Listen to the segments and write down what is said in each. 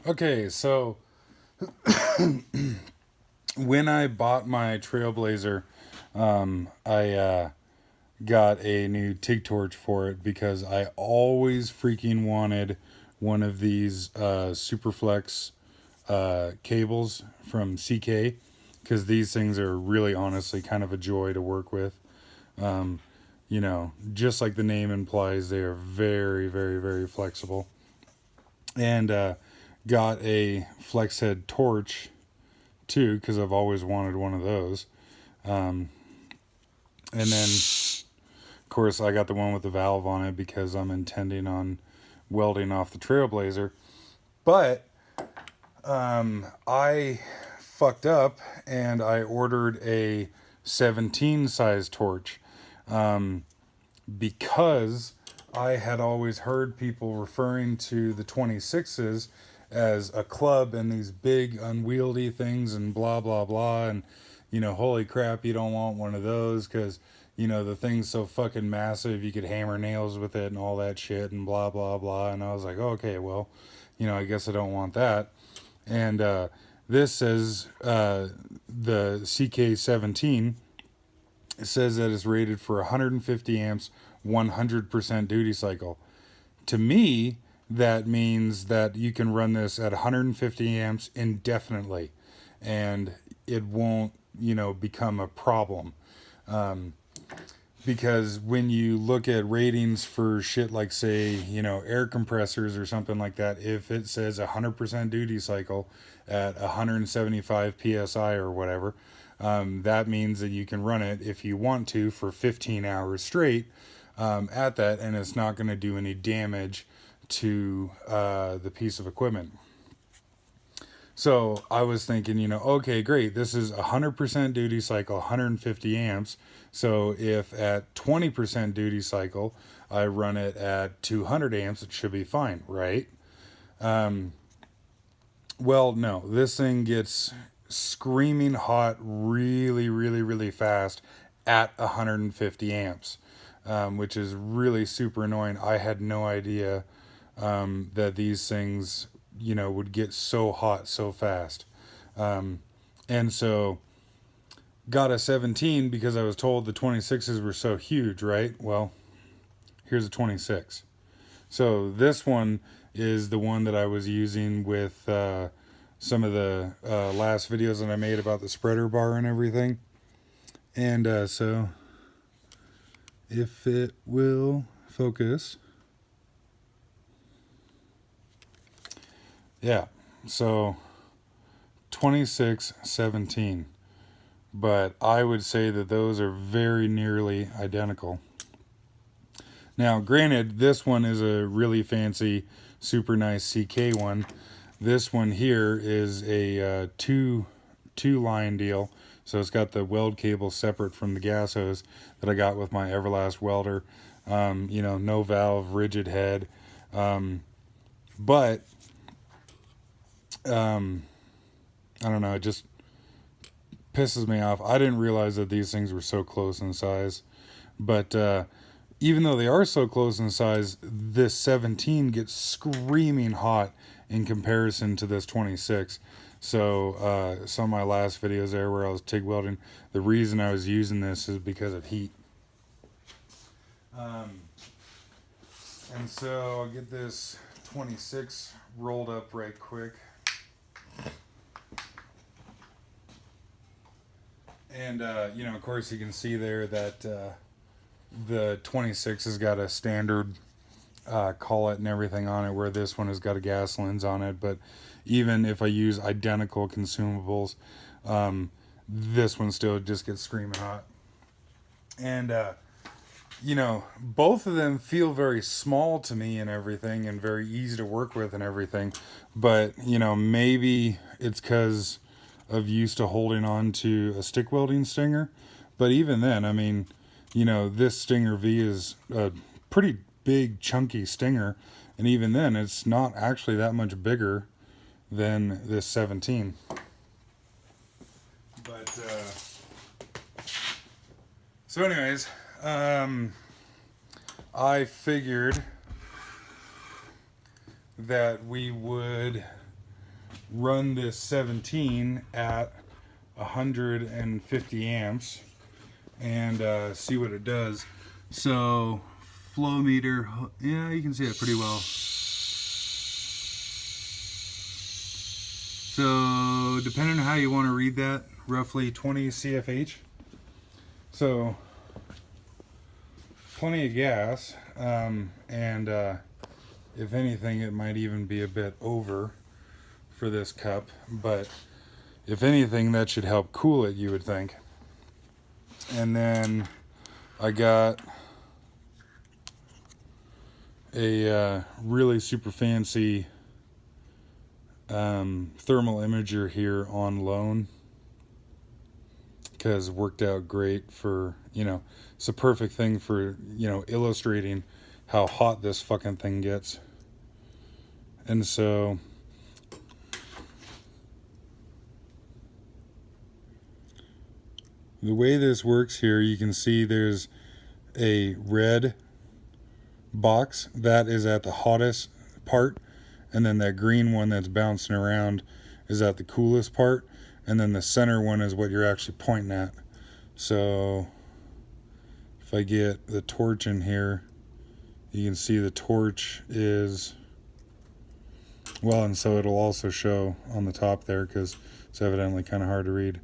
Okay, so when I bought my Trailblazer, I got a new TIG torch for it because I always freaking wanted one of these Superflex cables from CK because these things are really honestly kind of a joy to work with. Um, just like the name implies, they are very, very, very flexible. And got a flex head torch too because I've always wanted one of those. Um, and then, of course, I got the one with the valve on it because I'm intending on welding off the Trailblazer. But I fucked up and I ordered a 17 size torch um, because I had always heard people referring to the 26s as a club and these big unwieldy things and blah blah blah, and holy crap, you don't want one of those because the thing's so fucking massive you could hammer nails with it and all that shit and blah blah blah. And I was like, okay, well, I guess I don't want that. And this says the CK17. It says that it's rated for 150 amps, 100% duty cycle. To me, that means that you can run this at 150 amps indefinitely, and it won't, become a problem. Um, because when you look at ratings for shit like, say, air compressors or something like that, if it says 100% duty cycle at 175 psi or whatever, that means that you can run it if you want to for 15 hours straight at that, and it's not going to do any damage to the piece of equipment. So I was thinking, okay, great. This is 100% duty cycle, 150 amps. So if at 20% duty cycle, I run it at 200 amps, it should be fine, right? Um, well, no. This thing gets screaming hot really, really, really fast at 150 amps, which is really super annoying. I had no idea that these things, would get so hot so fast. Um, and so got a 17 because I was told the 26s were so huge, right? Well, here's a 26. So this one is the one that I was using with some of the last videos that I made about the spreader bar and everything. And so if it will focus. Yeah, so 2617. But I would say that those are very nearly identical. Now, granted, this one is a really fancy, super nice CK one. This one here is a two line deal. So it's got the weld cable separate from the gas hose that I got with my Everlast welder. No valve, rigid head. But I don't know, it just pisses me off. I didn't realize that these things were so close in size. But even though they are so close in size, this 17 gets screaming hot in comparison to this 26. So some of my last videos there where I was TIG welding, the reason I was using this is because of heat. And so I'll get this 26 rolled up right quick. And, of course you can see there that the 26 has got a standard collet and everything on it, where this one has got a gas lens on it. But even if I use identical consumables, this one still just gets screaming hot. And, both of them feel very small to me and everything, and very easy to work with and everything. But, maybe it's because of used to holding on to a stick welding stinger. But even then, I mean, this Stinger V is a pretty big, chunky stinger. And even then, it's not actually that much bigger than this 17. But, so anyways, I figured that we would run this 17 at 150 amps and see what it does. So flow meter, yeah, you can see it pretty well. So depending on how you want to read that, roughly 20 CFH. So plenty of gas, and if anything, it might even be a bit over for this cup, but if anything, that should help cool it, you would think. And then I got a really super fancy thermal imager here on loan, because it worked out great for, you know, it's a perfect thing for, you know, illustrating how hot this fucking thing gets. And so the way this works here, you can see there's a red box that is at the hottest part, and then that green one that's bouncing around is at the coolest part, and then the center one is what you're actually pointing at. So if I get the torch in here, you can see the torch is, well, and so it'll also show on the top there because it's evidently kind of hard to read.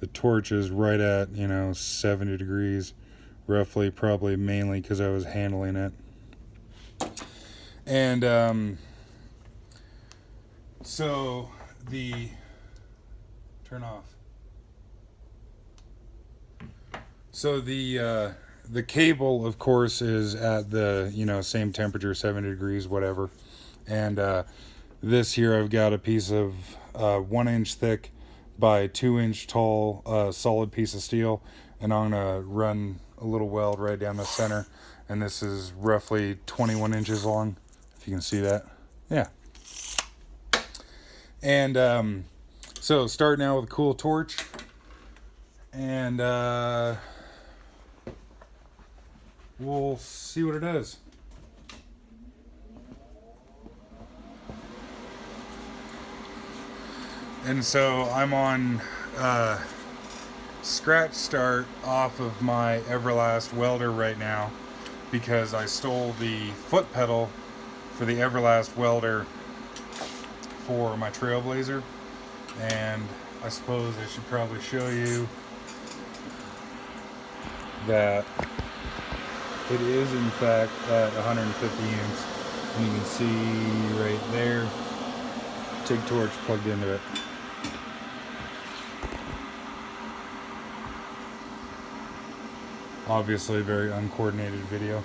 The torch is right at, you know, 70 degrees roughly, probably mainly because I was handling it. And so the turn off. So the cable, of course, is at the, you know, same temperature, 70 degrees, whatever. And this here, I've got a piece of 1 inch thick by 2 inch tall solid piece of steel, and I'm gonna run a little weld right down the center. And this is roughly 21 inches long, if you can see that. Yeah. And so starting out with a cool torch, and we'll see what it does. And so I'm on scratch start off of my Everlast welder right now, because I stole the foot pedal for the Everlast welder for my Trailblazer, and I suppose I should probably show you that it is in fact at 150 amps, and you can see right there, TIG torch plugged into it. Obviously a very uncoordinated video.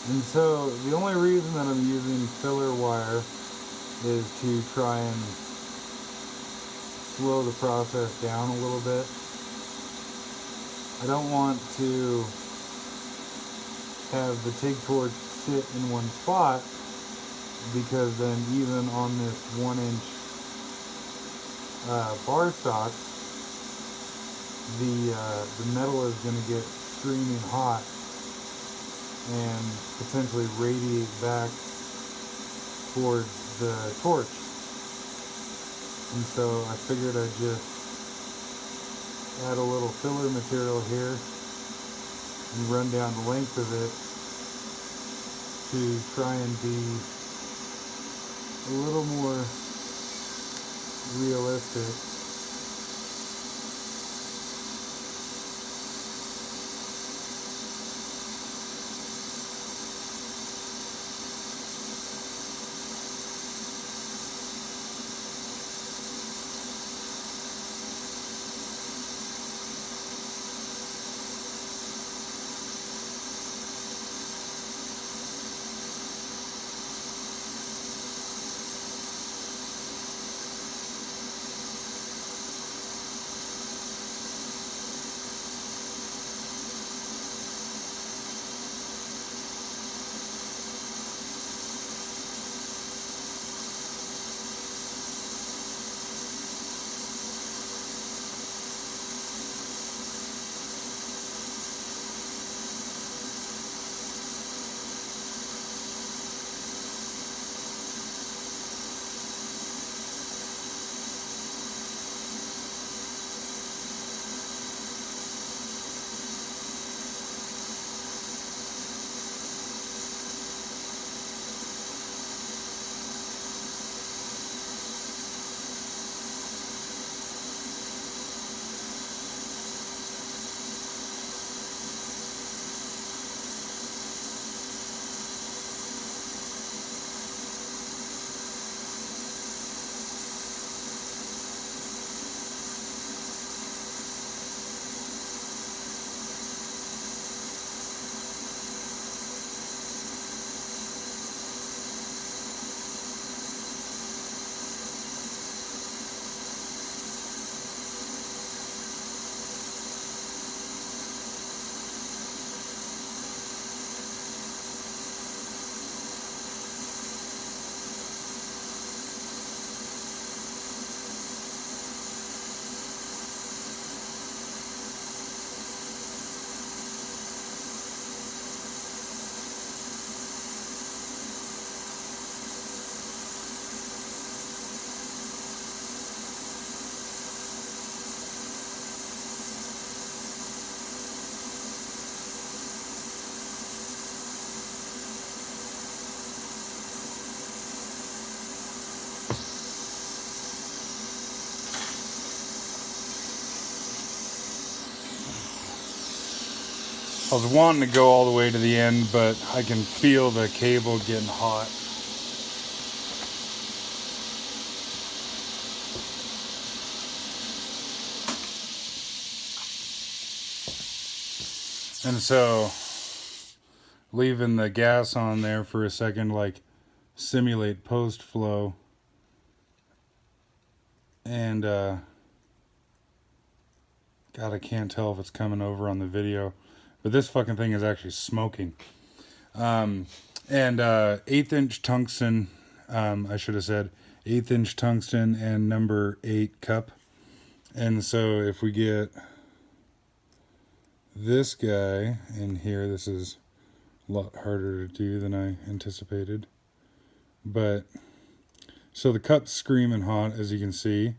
And so the only reason that I'm using filler wire is to try and slow the process down a little bit. I don't want to have the TIG torch sit in one spot, because then even on this 1 inch bar stock, the metal is going to get streaming hot and potentially radiate back towards the torch. And so I figured I'd just add a little filler material here and run down the length of it to try and be a little more realistic. I was wanting to go all the way to the end, but I can feel the cable getting hot. And so, leaving the gas on there for a second, like simulate post flow. And, God, I can't tell if it's coming over on the video. But this fucking thing is actually smoking. And 1/8 inch tungsten, I should have said 1/8 inch tungsten and number 8 cup. And so if we get this guy in here, this is a lot harder to do than I anticipated. But so the cup's screaming hot, as you can see.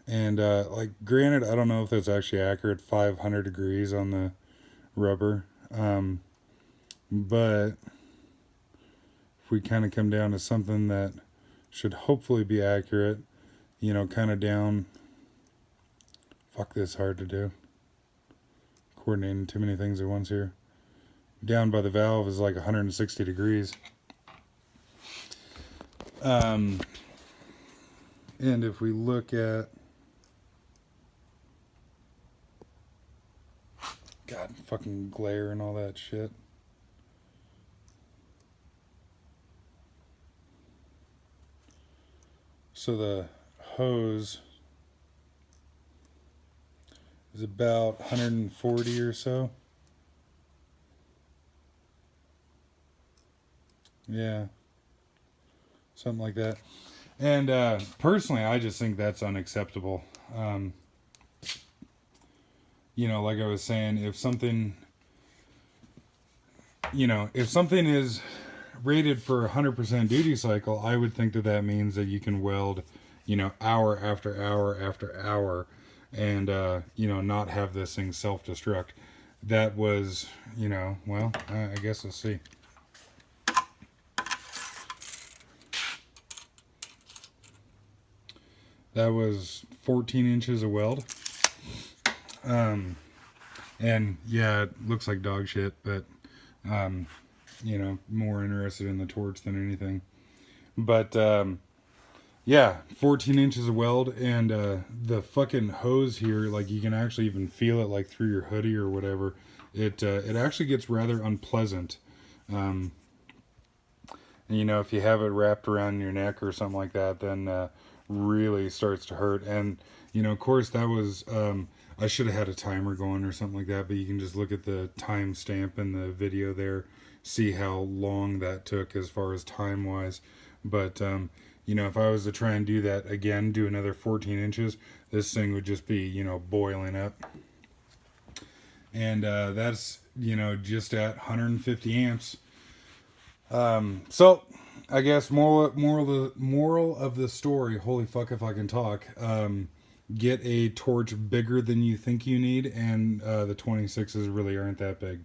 And like, granted, I don't know if that's actually accurate, 500 degrees on the rubber. But if we kind of come down to something that should hopefully be accurate, you know, kind of down. Fuck, this hard to do. Coordinating too many things at once here. Down by the valve is like 160 degrees. And if we look at, God, fucking glare and all that shit. So the hose is about 140 or so. Yeah. Something like that. And personally, I just think that's unacceptable. Um, like I was saying, if something is rated for 100% duty cycle, I would think that that means that you can weld, hour after hour after hour, and not have this thing self-destruct. That was, well, I guess we'll see. That was 14 inches of weld. And yeah, it looks like dog shit, but more interested in the torch than anything. But yeah, 14 inches of weld, and the fucking hose here, like you can actually even feel it like through your hoodie or whatever. It actually gets rather unpleasant. Um, and, if you have it wrapped around your neck or something like that, then really starts to hurt. And of course, that was I should have had a timer going or something like that, but you can just look at the time stamp in the video there, see how long that took as far as time wise. But if I was to try and do that again, do another 14 inches, this thing would just be boiling up. And that's just at 150 amps. So I guess moral of the story. Holy fuck, if I can talk. Get a torch bigger than you think you need, and the 26s really aren't that big.